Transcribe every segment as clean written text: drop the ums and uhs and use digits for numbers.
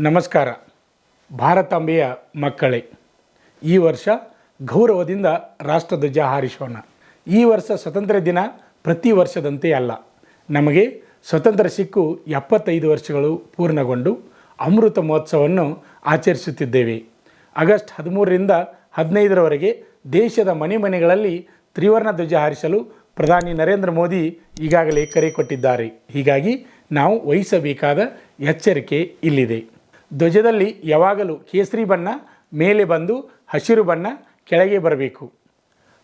ನಮಸ್ಕಾರ. ಭಾರತಾಂಬೆಯ ಮಕ್ಕಳೇ, ಈ ವರ್ಷ ಗೌರವದಿಂದ ರಾಷ್ಟ್ರಧ್ವಜ ಹಾರಿಸೋಣ. ಈ ವರ್ಷ ಸ್ವಾತಂತ್ರ್ಯ ದಿನ ಪ್ರತಿ ವರ್ಷದಂತೆ ಅಲ್ಲ. ನಮಗೆ ಸ್ವತಂತ್ರ ಸಿಕ್ಕು 75 ವರ್ಷಗಳು ಪೂರ್ಣಗೊಂಡು ಅಮೃತ ಮಹೋತ್ಸವವನ್ನು ಆಚರಿಸುತ್ತಿದ್ದೇವೆ. ಆಗಸ್ಟ್ 13ರಿಂದ 15ರವರೆಗೆ ದೇಶದ ಮನೆ ಮನೆಗಳಲ್ಲಿ ತ್ರಿವರ್ಣ ಧ್ವಜ ಹಾರಿಸಲು ಪ್ರಧಾನಿ ನರೇಂದ್ರ ಮೋದಿ ಈಗಾಗಲೇ ಕರೆ ಕೊಟ್ಟಿದ್ದಾರೆ. ಹೀಗಾಗಿ ನಾವು ವಹಿಸಬೇಕಾದ ಎಚ್ಚರಿಕೆ ಇಲ್ಲಿದೆ. ಧ್ವಜದಲ್ಲಿ ಯಾವಾಗಲೂ ಕೇಸರಿ ಬಣ್ಣ ಮೇಲೆ ಬಂದು ಹಸಿರು ಬಣ್ಣ ಕೆಳಗೆ ಬರಬೇಕು.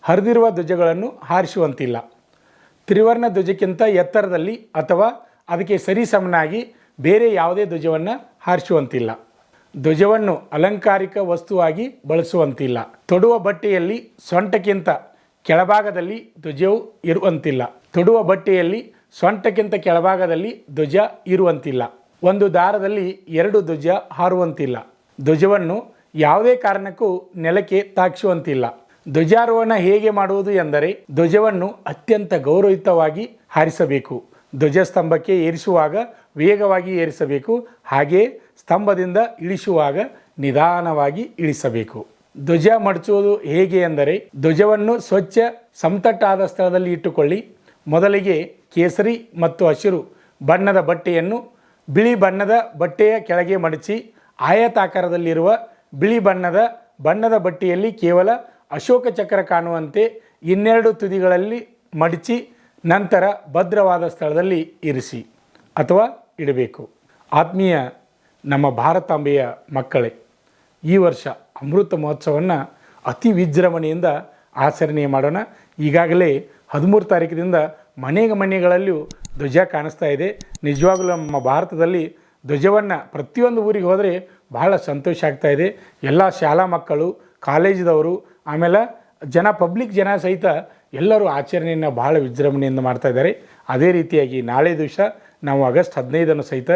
ಹರಿದಿರುವ ಧ್ವಜಗಳನ್ನು ಹಾರಿಸುವಂತಿಲ್ಲ. ತ್ರಿವರ್ಣ ಧ್ವಜಕ್ಕಿಂತ ಎತ್ತರದಲ್ಲಿ ಅಥವಾ ಅದಕ್ಕೆ ಸರಿಸಮನಾಗಿ ಬೇರೆ ಯಾವುದೇ ಧ್ವಜವನ್ನು ಹಾರಿಸುವಂತಿಲ್ಲ. ಧ್ವಜವನ್ನು ಅಲಂಕಾರಿಕ ವಸ್ತುವಾಗಿ ಬಳಸುವಂತಿಲ್ಲ. ತೊಡುವ ಬಟ್ಟೆಯಲ್ಲಿ ಸೊಂಟಕ್ಕಿಂತ ಕೆಳಭಾಗದಲ್ಲಿ ಧ್ವಜವು ಇರುವಂತಿಲ್ಲ. ತೊಡುವ ಬಟ್ಟೆಯಲ್ಲಿ ಸೊಂಟಕ್ಕಿಂತ ಕೆಳಭಾಗದಲ್ಲಿ ಧ್ವಜ ಇರುವಂತಿಲ್ಲ. ಒಂದು ದಾರದಲ್ಲಿ 2 ಧ್ವಜ ಹಾರುವಂತಿಲ್ಲ. ಧ್ವಜವನ್ನು ಯಾವುದೇ ಕಾರಣಕ್ಕೂ ನೆಲಕ್ಕೆ ತಾಗಿಸುವಂತಿಲ್ಲ. ಧ್ವಜಾರೋಹಣ ಹೇಗೆ ಮಾಡುವುದು ಎಂದರೆ, ಧ್ವಜವನ್ನು ಅತ್ಯಂತ ಗೌರವಯುತವಾಗಿ ಹಾರಿಸಬೇಕು. ಧ್ವಜಸ್ತಂಭಕ್ಕೆ ಏರಿಸುವಾಗ ವೇಗವಾಗಿ ಏರಿಸಬೇಕು. ಹಾಗೆಯೇ ಸ್ತಂಭದಿಂದ ಇಳಿಸುವಾಗ ನಿಧಾನವಾಗಿ ಇಳಿಸಬೇಕು. ಧ್ವಜ ಮಡಚುವುದು ಹೇಗೆ ಎಂದರೆ, ಧ್ವಜವನ್ನು ಸ್ವಚ್ಛ ಸಮತಟ್ಟಾದ ಸ್ಥಳದಲ್ಲಿ ಇಟ್ಟುಕೊಳ್ಳಿ. ಮೊದಲಿಗೆ ಕೇಸರಿ ಮತ್ತು ಹಸಿರು ಬಣ್ಣದ ಬಟ್ಟೆಯನ್ನು ಬಿಳಿ ಬಣ್ಣದ ಬಟ್ಟೆಯ ಕೆಳಗೆ ಮಡಚಿ, ಆಯತಾಕಾರದಲ್ಲಿರುವ ಬಿಳಿ ಬಣ್ಣದ ಬಟ್ಟೆಯಲ್ಲಿ ಕೇವಲ ಅಶೋಕ ಚಕ್ರ ಕಾಣುವಂತೆ 12 ತುದಿಗಳಲ್ಲಿ ಮಡಚಿ ನಂತರ ಭದ್ರವಾದ ಸ್ಥಳದಲ್ಲಿ ಇರಿಸಿ ಅಥವಾ ಇಡಬೇಕು. ಆತ್ಮೀಯ ನಮ್ಮ ಭಾರತಾಂಬೆಯ ಮಕ್ಕಳೇ, ಈ ವರ್ಷ ಅಮೃತ ಮಹೋತ್ಸವವನ್ನು ಅತಿ ವಿಜೃಂಭಣೆಯಿಂದ ಆಚರಣೆ ಮಾಡೋಣ. ಈಗಾಗಲೇ 13 ತಾರೀಕಿನಿಂದ ಮನೆಗಳಲ್ಲಿಯೂ ಧ್ವಜ ಕಾಣಿಸ್ತಾ ಇದೆ. ನಿಜವಾಗಲೂ ನಮ್ಮ ಭಾರತದಲ್ಲಿ ಧ್ವಜವನ್ನು ಪ್ರತಿಯೊಂದು ಊರಿಗೆ ಹೋದರೆ ಬಹಳ ಸಂತೋಷ ಆಗ್ತಾ ಇದೆ. ಎಲ್ಲ ಶಾಲಾ ಮಕ್ಕಳು, ಕಾಲೇಜಿದವರು, ಆಮೇಲೆ ಪಬ್ಲಿಕ್ ಜನ ಸಹಿತ ಎಲ್ಲರೂ ಆಚರಣೆಯನ್ನು ಬಹಳ ವಿಜೃಂಭಣೆಯಿಂದ ಮಾಡ್ತಾ ಇದ್ದಾರೆ. ಅದೇ ರೀತಿಯಾಗಿ ನಾಳೆ ದಿವಸ ನಾವು ಆಗಸ್ಟ್ 15 ಸಹಿತ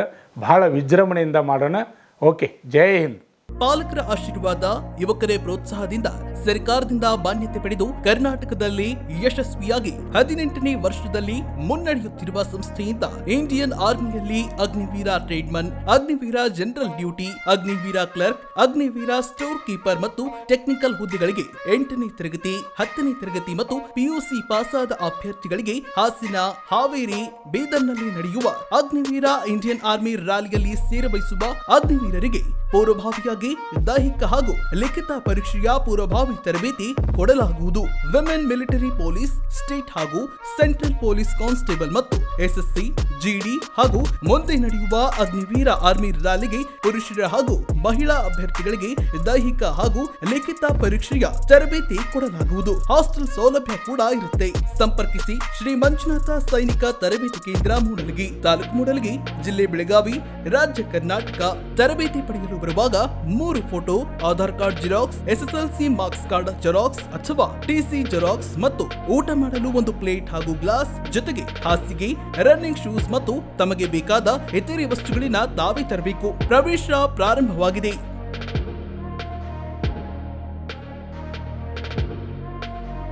ಬಹಳ ವಿಜೃಂಭಣೆಯಿಂದ ಮಾಡೋಣ. ಓಕೆ, ಜೈ ಹಿಂದ್. ಪಾಲಕರ ಆಶೀರ್ವಾದ, ಯುವಕರೇ ಪ್ರೋತ್ಸಾಹದಿಂದ ಸರ್ಕಾರದಿಂದ ಮಾನ್ಯತೆ ಪಡೆದು ಕರ್ನಾಟಕದಲ್ಲಿ ಯಶಸ್ವಿಯಾಗಿ 18ನೇ ವರ್ಷದಲ್ಲಿ ಮುನ್ನಡೆಯುತ್ತಿರುವ ಸಂಸ್ಥೆಯಿಂದ ಇಂಡಿಯನ್ ಆರ್ಮಿಯಲ್ಲಿ Agniveer tradesman, Agniveer general duty, Agniveer clerk, Agniveer store keeper ಮತ್ತು ಟೆಕ್ನಿಕಲ್ ಹುದ್ದೆಗಳಿಗೆ 8ನೇ ತರಗತಿ, 10ನೇ ತರಗತಿ ಮತ್ತು ಪಿಯುಸಿ ಪಾಸಾದ ಅಭ್ಯರ್ಥಿಗಳಿಗೆ ಹಾಸನ, ಹಾವೇರಿ, ಬೀದರ್ನಲ್ಲಿ ನಡೆಯುವ ಅಗ್ನಿವೀರ ಇಂಡಿಯನ್ ಆರ್ಮಿ ರ್ಯಾಲಿಯಲ್ಲಿ ಸೇರಬಯಸುವ ಅಗ್ನಿವೀರರಿಗೆ ಪೂರ್ವಭಾವಿಯಾಗಿ ದೈಹಿಕ ಹಾಗೂ ಲಿಖಿತ ಪರೀಕ್ಷೆಯ ಪೂರ್ವಭಾವಿ ತರಬೇತಿ ಕೊಡಲಾಗುವುದು. ವಿಮೆನ್ ಮಿಲಿಟರಿ ಪೊಲೀಸ್, ಸ್ಟೇಟ್ ಹಾಗೂ ಸೆಂಟ್ರಲ್ ಪೊಲೀಸ್ ಕಾನ್ಸ್ಟೇಬಲ್ ಮತ್ತು ಎಸ್ಎಸ್ಸಿ, ಜಿಡಿ ಹಾಗೂ ಮುಂದೆ ನಡೆಯುವ ಅಗ್ನಿವೀರ ಆರ್ಮಿ ರ್ಯಾಲಿಗೆ ಪುರುಷರ ಹಾಗೂ ಮಹಿಳಾ ಅಭ್ಯರ್ಥಿಗಳಿಗೆ ದೈಹಿಕ ಹಾಗೂ ಲಿಖಿತ ಪರೀಕ್ಷೆಯ ತರಬೇತಿ ಕೊಡಲಾಗುವುದು. ಹಾಸ್ಟೆಲ್ ಸೌಲಭ್ಯ ಕೂಡ ಇರುತ್ತೆ. ಸಂಪರ್ಕಿಸಿ ಶ್ರೀ ಮಂಜುನಾಥ ಸೈನಿಕ ತರಬೇತಿ ಕೇಂದ್ರ, ಮೂಡಲಗಿ, ತಾಲೂಕು ಮೂಡಲಗಿ, ಜಿಲ್ಲೆ ಬೆಳಗಾವಿ, ರಾಜ್ಯ ಕರ್ನಾಟಕ. ತರಬೇತಿ ಪಡೆಯಲು ಬರುವಾಗ 3 photo, Aadhaar card xerox, SSLC marks card xerox ಅಥವಾ ಟಿಸಿ ಜೆರಾಕ್ಸ್ ಮತ್ತು ಊಟ ಮಾಡಲು 1 ಪ್ಲೇಟ್ ಹಾಗೂ ಗ್ಲಾಸ್, ಜೊತೆಗೆ ಹಾಸಿಗೆ, ರನ್ನಿಂಗ್ ಶೂಸ್ ಮತ್ತು ತಮಗೆ ಬೇಕಾದ ಇತರೆ ವಸ್ತುಗಳಿನ ತಾವೇ ತರಬೇಕು. ಪ್ರವೇಶ ಪ್ರಾರಂಭವಾಗಿದೆ.